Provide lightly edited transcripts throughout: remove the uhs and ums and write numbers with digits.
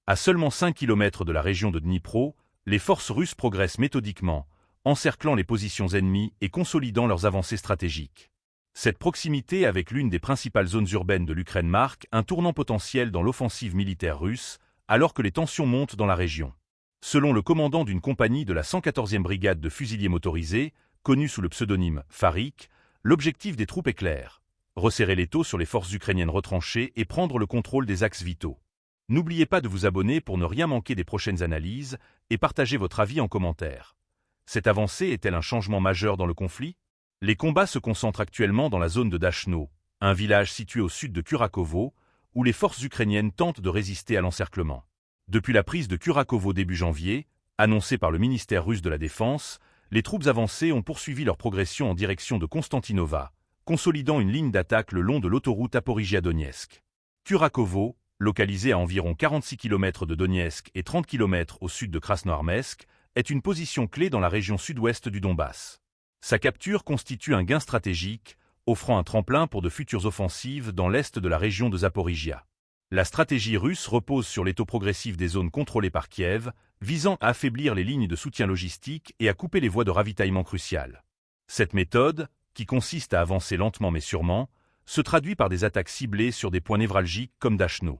À seulement 5 km de la région de Dnipro, les forces russes progressent méthodiquement, encerclant les positions ennemies et consolidant leurs avancées stratégiques. Cette proximité avec l'une des principales zones urbaines de l'Ukraine marque un tournant potentiel dans l'offensive militaire russe, alors que les tensions montent dans la région. Selon le commandant d'une compagnie de la 114e brigade de fusiliers motorisés, connue sous le pseudonyme Farik, l'objectif des troupes est clair: resserrer l'étau sur les forces ukrainiennes retranchées et prendre le contrôle des axes vitaux. N'oubliez pas de vous abonner pour ne rien manquer des prochaines analyses et partagez votre avis en commentaire. Cette avancée est-elle un changement majeur dans le conflit? Les combats se concentrent actuellement dans la zone de Dachno, un village situé au sud de Kurakovo, où les forces ukrainiennes tentent de résister à l'encerclement. Depuis la prise de Kurakovo début janvier, annoncée par le ministère russe de la Défense, les troupes avancées ont poursuivi leur progression en direction de Konstantinova, consolidant une ligne d'attaque le long de l'autoroute Zaporijia-Donetsk. Kurakovo, localisée à environ 46 km de Donetsk et 30 km au sud de Krasnoarmeysk, est une position clé dans la région sud-ouest du Donbass. Sa capture constitue un gain stratégique, offrant un tremplin pour de futures offensives dans l'est de la région de Zaporijia. La stratégie russe repose sur l'étau progressif des zones contrôlées par Kiev, visant à affaiblir les lignes de soutien logistique et à couper les voies de ravitaillement cruciales. Cette méthode, qui consiste à avancer lentement mais sûrement, se traduit par des attaques ciblées sur des points névralgiques comme Dachno.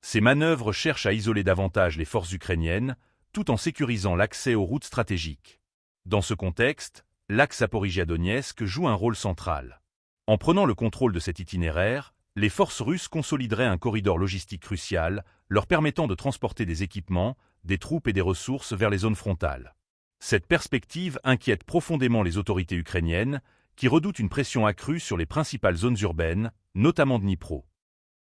Ces manœuvres cherchent à isoler davantage les forces ukrainiennes, tout en sécurisant l'accès aux routes stratégiques. Dans ce contexte, l'axe Zaporijia-Donetsk joue un rôle central. En prenant le contrôle de cet itinéraire, les forces russes consolideraient un corridor logistique crucial, leur permettant de transporter des équipements, des troupes et des ressources vers les zones frontales. Cette perspective inquiète profondément les autorités ukrainiennes, qui redoutent une pression accrue sur les principales zones urbaines, notamment Dnipro.